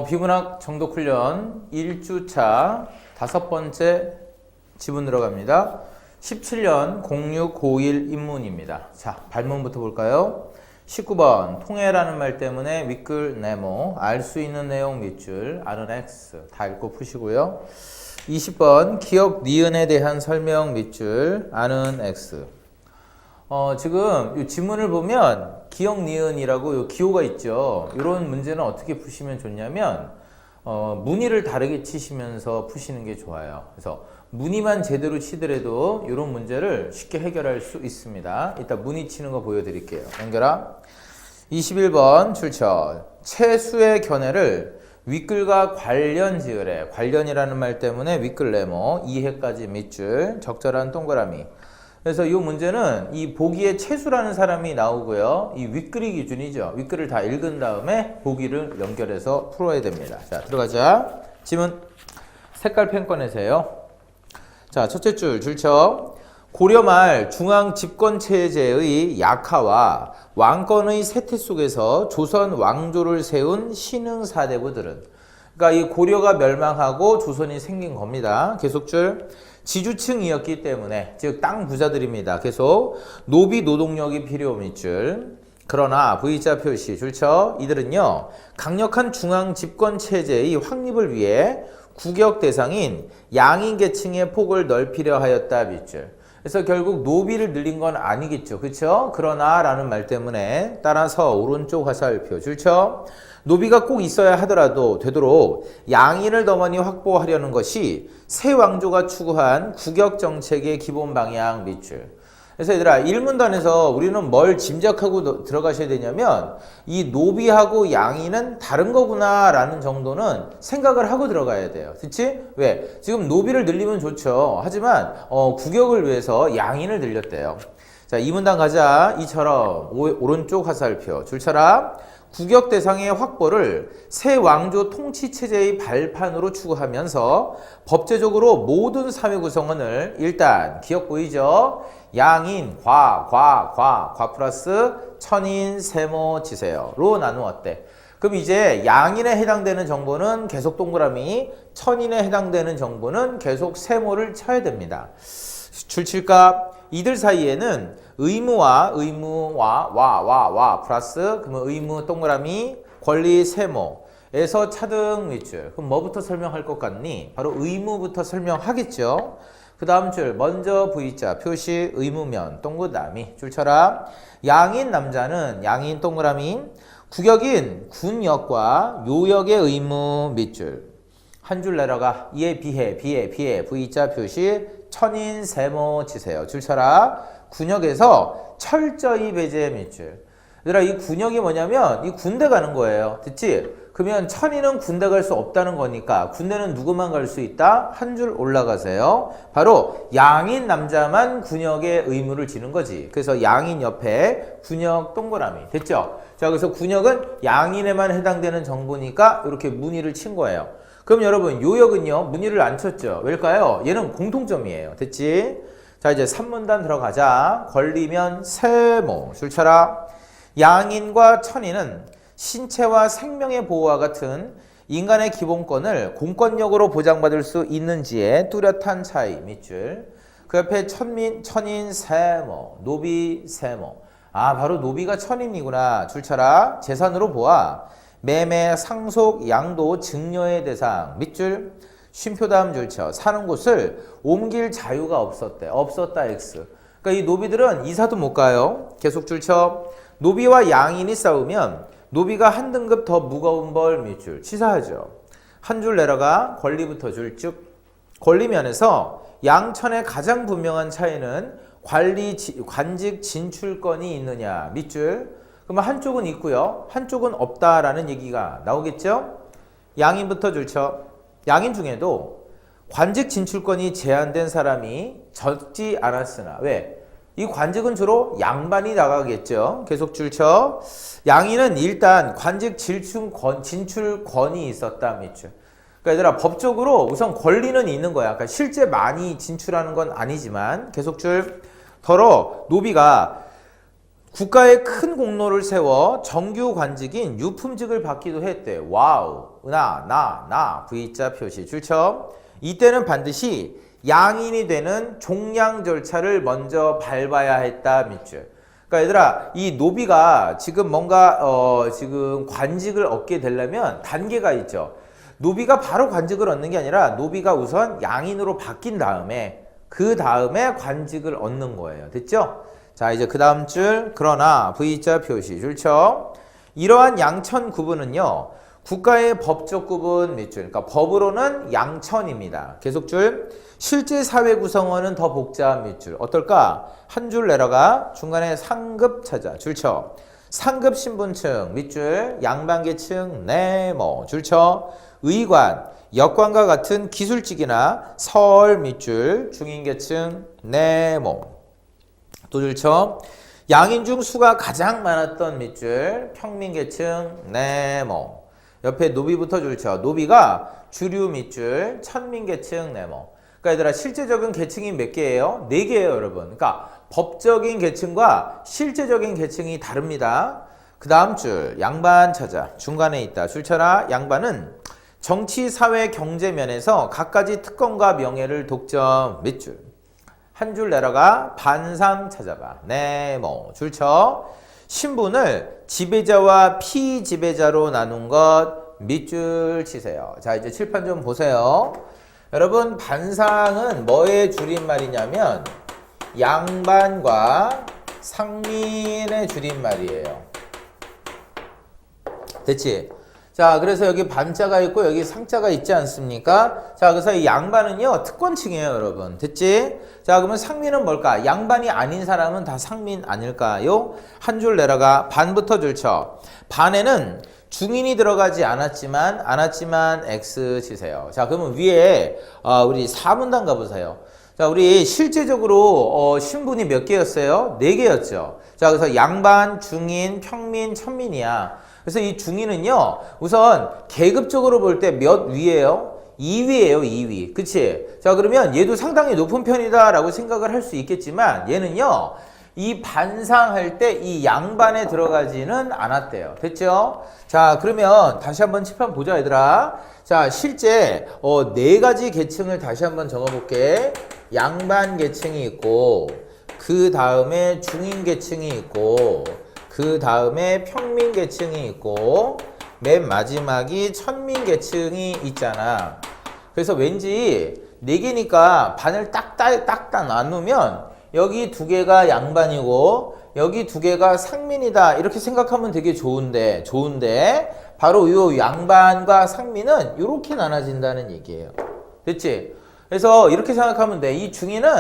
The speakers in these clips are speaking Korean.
비문학 정독 훈련 1주차 5번째 지문 들어갑니다. 17년 0651 인문입니다. 자, 발문부터 볼까요? 19번 통해라는 말 때문에 윗글 네모, 알 수 있는 내용 밑줄, 아는 X 다 읽고 푸시고요. 20번 기억 니은에 대한 설명 밑줄, 아는 X. 지금 이 지문을 보면 기억 니은이라고 요 기호가 있죠. 이런 문제는 어떻게 푸시면 좋냐면 무늬를 다르게 치시면서 푸시는 게 좋아요. 그래서 무늬만 제대로 치더라도 이런 문제를 쉽게 해결할 수 있습니다. 이따 무늬 치는 거 보여드릴게요. 연결아. 21번 출처. 채수의 견해를 윗글과 관련 지으래. 관련이라는 말 때문에 윗글 네모, 2해까지 밑줄, 적절한 동그라미. 그래서 이 문제는 이 보기에 채수라는 사람이 나오고요. 이 윗글이 기준이죠. 윗글을 다 읽은 다음에 보기를 연결해서 풀어야 됩니다. 자, 들어가자. 지문 색깔 펜 꺼내세요. 자, 첫째 줄 줄쳐. 고려 말 중앙 집권체제의 약화와 왕권의 쇠퇴 속에서 조선 왕조를 세운 신흥 사대부들은, 그러니까 이 고려가 멸망하고 조선이 생긴 겁니다. 계속 줄. 지주층이었기 때문에, 즉 땅 부자들입니다. 계속 노비 노동력이 필요 밑줄. 그러나 V자 표시 줄쳐. 이들은요 강력한 중앙 집권 체제의 확립을 위해 국역 대상인 양인 계층의 폭을 넓히려 하였다 밑줄. 그래서 결국 노비를 늘린 건 아니겠죠. 그렇죠? 그러나 라는 말 때문에 따라서 오른쪽 화살표 줄쳐. 노비가 꼭 있어야 하더라도 되도록 양인을 더 많이 확보하려는 것이 새 왕조가 추구한 국역 정책의 기본 방향 밑줄. 그래서 얘들아 1문단에서 우리는 뭘 짐작하고 들어가셔야 되냐면 이 노비하고 양인은 다른 거구나 라는 정도는 생각을 하고 들어가야 돼요. 그치? 왜? 지금 노비를 늘리면 좋죠. 하지만 국역을 위해서 양인을 늘렸대요. 자, 2문단 가자. 이처럼 오른쪽 화살표 줄쳐라. 국역 대상의 확보를 새 왕조 통치 체제의 발판으로 추구하면서 법제적으로 모든 사회 구성원을 일단 기억 보이죠? 양인, 과 플러스 천인, 세모, 지세요로 나누었대. 그럼 이제 양인에 해당되는 정보는 계속 동그라미, 천인에 해당되는 정보는 계속 세모를 쳐야 됩니다. 줄칠까? 이들 사이에는 의무와 플러스 그러면 의무 동그라미 권리 세모에서 차등 밑줄. 그럼 뭐부터 설명할 것 같니? 바로 의무부터 설명하겠죠. 그 다음 줄 먼저 V자 표시 의무면 동그라미 줄 쳐라. 양인 남자는 양인 동그라미, 국역인 군역과 요역의 의무 밑줄. 한 줄 내려가. 이에 비해 V자 표시 천인 세모 치세요. 줄 쳐라. 군역에서 철저히 배제 밑줄. 얘들아 이 군역이 뭐냐면 이 군대 가는 거예요. 됐지? 그러면 천인은 군대 갈 수 없다는 거니까 군대는 누구만 갈 수 있다? 한 줄 올라가세요. 바로 양인 남자만 군역의 의무를 지는 거지. 그래서 양인 옆에 군역 동그라미. 됐죠? 자, 그래서 군역은 양인에만 해당되는 정보니까 이렇게 무늬를 친 거예요. 그럼 여러분 요역은요 무늬를 안 쳤죠. 왜일까요? 얘는 공통점이에요. 됐지? 자, 이제 3문단 들어가자. 권리면 세모 줄 쳐라. 양인과 천인은 신체와 생명의 보호와 같은 인간의 기본권을 공권력으로 보장받을 수 있는지에 뚜렷한 차이 밑줄. 그 옆에 천인 세모, 노비 세모. 아, 바로 노비가 천인이구나. 줄 쳐라. 재산으로 보아 매매, 상속, 양도, 증여의 대상 밑줄. 쉼표 다음 줄쳐. 사는 곳을 옮길 자유가 없었대. 없었다 X. 그러니까 이 노비들은 이사도 못 가요. 계속 줄쳐. 노비와 양인이 싸우면 노비가 한 등급 더 무거운 벌 밑줄. 치사하죠. 한 줄 내려가. 권리부터 줄 쭉. 권리면에서 양천의 가장 분명한 차이는 관직 진출권이 있느냐 밑줄. 그러면 한쪽은 있고요. 한쪽은 없다라는 얘기가 나오겠죠? 양인부터 줄쳐. 양인 중에도 관직 진출권이 제한된 사람이 적지 않았으나 왜? 이 관직은 주로 양반이 나가겠죠. 계속 줄쳐. 양인은 일단 관직 진출권이 있었다 밑줄. 그러니까 얘들아 법적으로 우선 권리는 있는 거야. 그러니까 실제 많이 진출하는 건 아니지만 계속 줄. 더러 노비가 국가에 큰 공로를 세워 정규 관직인 유품직을 받기도 했대. 와우. 나 V자 표시 줄쳐. 이때는 반드시 양인이 되는 종량 절차를 먼저 밟아야 했다 밑줄. 그러니까 얘들아, 이 노비가 지금 뭔가 지금 관직을 얻게 되려면 단계가 있죠. 노비가 바로 관직을 얻는 게 아니라 노비가 우선 양인으로 바뀐 다음에 그 다음에 관직을 얻는 거예요. 됐죠? 자, 이제 그 다음 줄. 그러나 V자 표시 줄쳐. 이러한 양천 구분은요, 국가의 법적 구분 밑줄. 그러니까 법으로는 양천입니다. 계속 줄. 실제 사회 구성원은 더 복잡한 밑줄. 어떨까? 한 줄 내려가. 중간에 상급 찾아. 줄쳐. 상급 신분층 밑줄. 양반계층 네모. 줄쳐. 의관, 역관과 같은 기술직이나 서얼 밑줄. 중인계층 네모. 또 줄쳐. 양인 중 수가 가장 많았던 밑줄. 평민계층 네모. 옆에 노비부터 줄쳐. 노비가 주류 밑줄. 천민계층 네모. 그러니까 얘들아, 실제적인 계층이 몇 개예요? 4개예요, 여러분. 그러니까 법적인 계층과 실제적인 계층이 다릅니다. 그 다음 줄. 양반 찾아. 중간에 있다. 줄 쳐라. 양반은 정치, 사회, 경제 면에서 갖가지 특권과 명예를 독점 밑줄. 한 줄 내려가. 반상 찾아봐. 네모. 줄 쳐. 신분을 지배자와 피지배자로 나눈 것 밑줄 치세요. 자, 이제 칠판 좀 보세요. 여러분, 반상은 뭐의 줄임말이냐면 양반과 상민의 줄임말이에요. 됐지? 자, 그래서 여기 반자가 있고 여기 상자가 있지 않습니까? 자, 그래서 이 양반은요, 특권층이에요, 여러분. 됐지? 자, 그러면 상민은 뭘까? 양반이 아닌 사람은 다 상민 아닐까요? 한 줄 내려가. 반부터 줄쳐. 반에는 중인이 들어가지 않았지만 X 치세요. 자, 그러면 위에 우리 4문단 가보세요. 자, 우리 실제적으로 신분이 몇 개였어요? 4개였죠. 자, 그래서 양반, 중인, 평민, 천민이야. 그래서 이 중인은요, 우선 계급적으로 볼 때 몇 위예요? 2위예요, 2위. 그치? 자, 그러면 얘도 상당히 높은 편이다 라고 생각을 할 수 있겠지만 얘는요, 이 반상할 때 이 양반에 들어가지는 않았대요. 됐죠? 자, 그러면 다시 한번 칠판 보자, 얘들아. 자, 실제 4가지 계층을 다시 한번 적어볼게. 양반 계층이 있고, 그 다음에 중인 계층이 있고, 그 다음에 평민 계층이 있고, 맨 마지막이 천민 계층이 있잖아. 그래서 왠지 4개니까 반을 딱 나누면 여기 2개가 양반이고 여기 2개가 상민이다 이렇게 생각하면 되게 좋은데 바로 이 양반과 상민은 이렇게 나눠진다는 얘기예요. 됐지? 그래서 이렇게 생각하면 돼. 이 중인은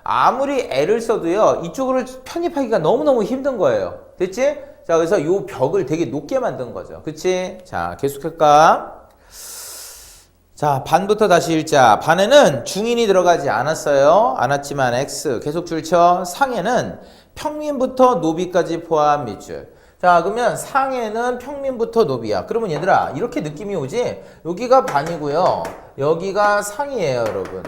아무리 애를 써도요, 이쪽으로 편입하기가 너무너무 힘든 거예요. 됐지? 자, 그래서 이 벽을 되게 높게 만든 거죠. 그치? 자, 계속할까? 자, 반부터 다시 읽자. 반에는 중인이 들어가지 않았어요. 않았지만 X. 계속 줄쳐. 상에는 평민부터 노비까지 포함 밑줄. 자, 그러면 상에는 평민부터 노비야. 그러면 얘들아, 이렇게 느낌이 오지? 여기가 반이고요. 여기가 상이에요, 여러분.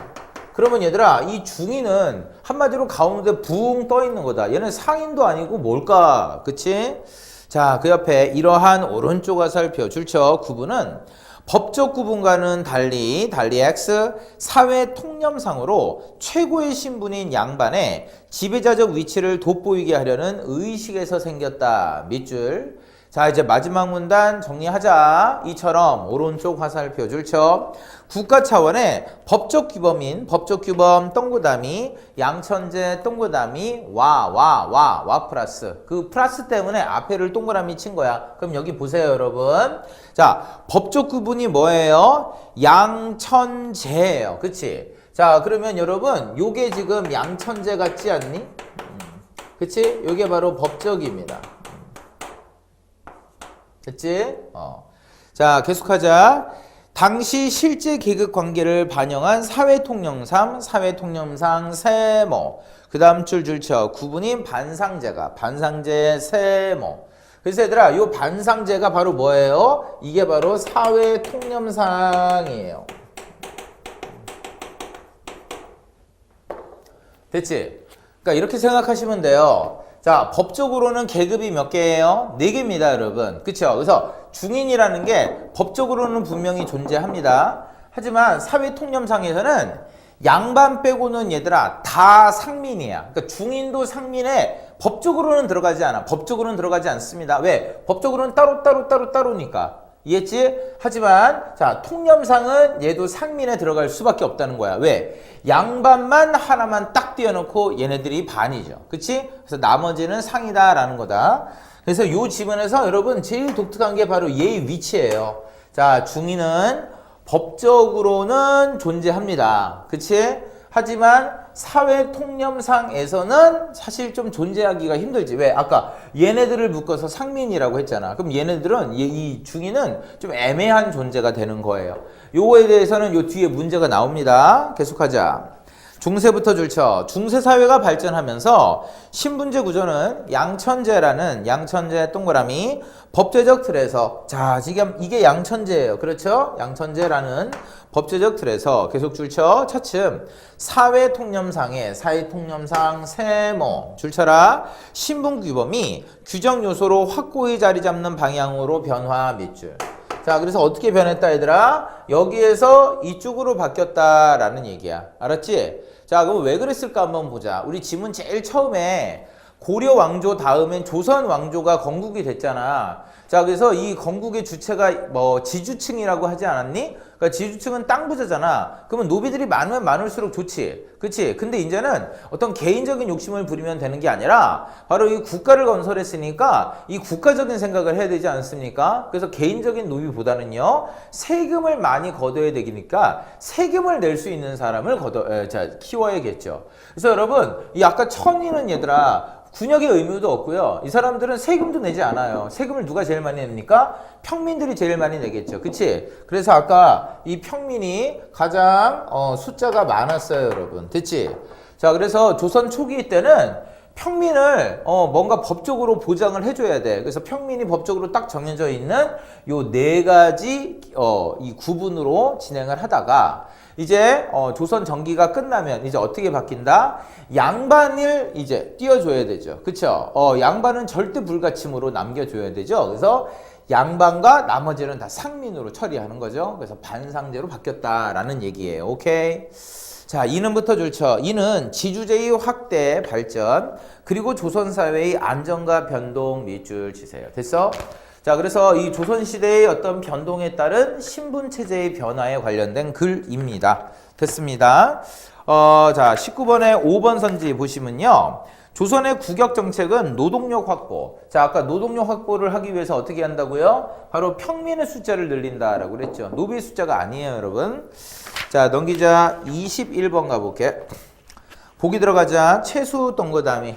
그러면 얘들아, 이 중인은 한마디로 가운데 붕 떠 있는 거다. 얘는 상인도 아니고 뭘까? 그치? 자, 그 옆에 이러한 오른쪽 화살표 줄쳐. 구분은 법적 구분과는 달리 X, 사회 통념상으로 최고의 신분인 양반의 지배자적 위치를 돋보이게 하려는 의식에서 생겼다. 밑줄. 자, 이제 마지막 문단 정리하자. 이처럼 오른쪽 화살표 줄쳐. 국가 차원의 법적 규범인 법적 규범 동그라미 양천제 동그라미 와 플러스 그 플러스 때문에 앞에를 동그라미 친 거야. 그럼 여기 보세요, 여러분. 자, 법적 구분이 뭐예요? 양천제예요. 그치? 자, 그러면 여러분 요게 지금 양천제 같지 않니? 그치? 요게 바로 법적입니다. 됐지? 자, 계속하자. 당시 실제 계급 관계를 반영한 사회통념상 세모. 그 다음 줄 줄쳐. 구분인 반상제가 반상제 세모. 그래서 얘들아, 요 반상제가 바로 뭐예요? 이게 바로 사회통념상이에요. 됐지? 그러니까 이렇게 생각하시면 돼요. 자, 법적으로는 계급이 몇 개예요? 4개입니다, 여러분. 그쵸? 그래서 중인이라는 게 법적으로는 분명히 존재합니다. 하지만 사회통념상에서는 양반 빼고는 얘들아 다 상민이야. 그러니까 중인도 상민에 법적으로는 들어가지 않아. 법적으로는 들어가지 않습니다. 왜? 법적으로는 따로니까. 이해했지? 하지만 자, 통념상은 얘도 상민에 들어갈 수밖에 없다는 거야. 왜? 양반만 하나만 딱 띄워놓고 얘네들이 반이죠. 그치? 그래서 나머지는 상이다라는 거다. 그래서 요 지문에서 여러분 제일 독특한 게 바로 얘의 위치예요. 자, 중인은 법적으로는 존재합니다. 그치? 하지만 사회 통념상에서는 사실 좀 존재하기가 힘들지. 왜? 아까 얘네들을 묶어서 상민이라고 했잖아. 그럼 얘네들은 이 중인은 좀 애매한 존재가 되는 거예요. 요거에 대해서는 요 뒤에 문제가 나옵니다. 계속하자. 중세부터 줄쳐. 중세사회가 발전하면서 신분제 구조는 양천제 동그라미 법제적 틀에서, 자, 지금 이게 양천제예요. 그렇죠? 양천제라는 법제적 틀에서 계속 줄쳐. 차츰 사회통념상 세모 줄쳐라. 신분규범이 규정 요소로 확고히 자리 잡는 방향으로 변화 밑줄. 자, 그래서 어떻게 변했다 얘들아? 여기에서 이쪽으로 바뀌었다라는 얘기야. 알았지? 자, 그럼 왜 그랬을까 한번 보자. 우리 지문 제일 처음에 고려 왕조 다음엔 조선 왕조가 건국이 됐잖아. 자, 그래서 이 건국의 주체가 뭐 지주층이라고 하지 않았니? 그러니까 지주층은 땅 부자잖아. 그러면 노비들이 많으면 많을수록 좋지. 그치? 근데 이제는 어떤 개인적인 욕심을 부리면 되는 게 아니라 바로 이 국가를 건설했으니까 이 국가적인 생각을 해야 되지 않습니까? 그래서 개인적인 노비보다는요, 세금을 많이 걷어야 되니까 세금을 낼 수 있는 사람을 키워야겠죠. 그래서 여러분, 이 아까 천인은 얘들아, 군역의 의무도 없고요. 이 사람들은 세금도 내지 않아요. 세금을 누가 제일 많이 냅니까? 평민들이 제일 많이 내겠죠. 그치? 그래서 아까 이 평민이 가장 숫자가 많았어요, 여러분. 됐지? 자, 그래서 조선 초기 때는 평민을 뭔가 법적으로 보장을 해줘야 돼. 그래서 평민이 법적으로 딱 정해져 있는 요 4가지 이 구분으로 진행을 하다가 이제 조선 전기가 끝나면 이제 어떻게 바뀐다? 양반을 이제 띄워줘야 되죠. 그쵸? 양반은 절대 불가침으로 남겨줘야 되죠. 그래서 양반과 나머지는 다 상민으로 처리하는 거죠. 그래서 반상제로 바뀌었다라는 얘기예요. 오케이? 자, 이는부터 줄쳐. 이는 지주제의 확대, 발전, 그리고 조선사회의 안정과 변동 밑줄 치세요. 됐어? 자, 그래서 이 조선시대의 어떤 변동에 따른 신분체제의 변화에 관련된 글입니다. 됐습니다. 자, 19번에 5번 선지 보시면요. 조선의 국역정책은 노동력 확보. 자, 아까 노동력 확보를 하기 위해서 어떻게 한다고요? 바로 평민의 숫자를 늘린다라고 그랬죠. 노비의 숫자가 아니에요, 여러분. 자, 넘기자. 21번 가볼게. 보기 들어가자. 채수 동그라미.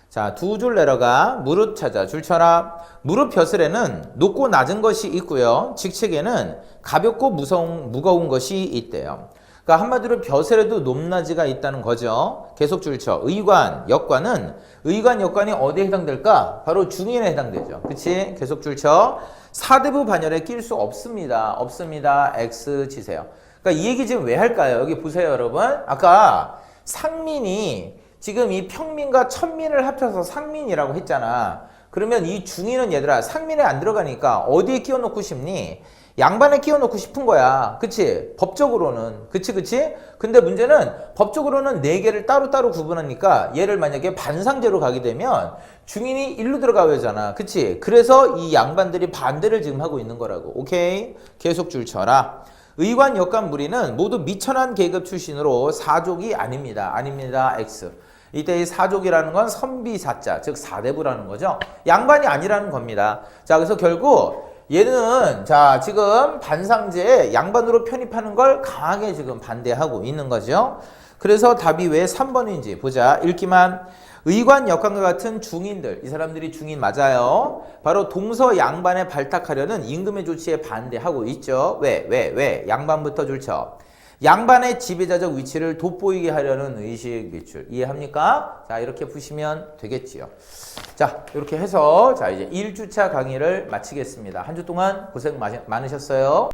자, 2줄 내려가. 무릎 찾아. 줄 쳐라. 무릎 벼슬에는 높고 낮은 것이 있고요. 직책에는 가볍고 무거운 것이 있대요. 그러니까 한마디로 벼슬에도 높낮이가 있다는 거죠. 계속 줄 쳐. 의관, 역관은 역관이 어디에 해당될까? 바로 중인에 해당되죠. 그치? 계속 줄 쳐. 사대부 반열에 낄 수 없습니다. 없습니다. X 치세요. 그러니까 이 얘기 지금 왜 할까요? 여기 보세요, 여러분. 아까 상민이 지금 이 평민과 천민을 합쳐서 상민이라고 했잖아. 그러면 이 중인은 얘들아 상민에 안 들어가니까 어디에 끼워 넣고 싶니? 양반에 끼워 넣고 싶은 거야. 그치? 법적으로는. 그치? 근데 문제는 법적으로는 4개를 따로따로 구분하니까 얘를 만약에 반상제로 가게 되면 중인이 일로 들어가야 하잖아. 그치? 그래서 이 양반들이 반대를 지금 하고 있는 거라고. 오케이? 계속 줄 쳐라. 의관, 역관, 무리는 모두 미천한 계급 출신으로 사족이 아닙니다. 아닙니다. X. 이때 이 사족이라는 건 선비사자, 즉 사대부라는 거죠. 양반이 아니라는 겁니다. 자, 그래서 결국 얘는 자, 지금 반상제에 양반으로 편입하는 걸 강하게 지금 반대하고 있는 거죠. 그래서 답이 왜 3번인지 보자. 읽기만. 의관, 역관과 같은 중인들, 이 사람들이 중인 맞아요. 바로 동서 양반에 발탁하려는 임금의 조치에 반대하고 있죠. 왜? 양반부터 줄쳐. 양반의 지배자적 위치를 돋보이게 하려는 의식 밑줄. 이해합니까? 자, 이렇게 푸시면 되겠지요. 자, 이렇게 해서 자, 이제 1주차 강의를 마치겠습니다. 한 주 동안 고생 많으셨어요.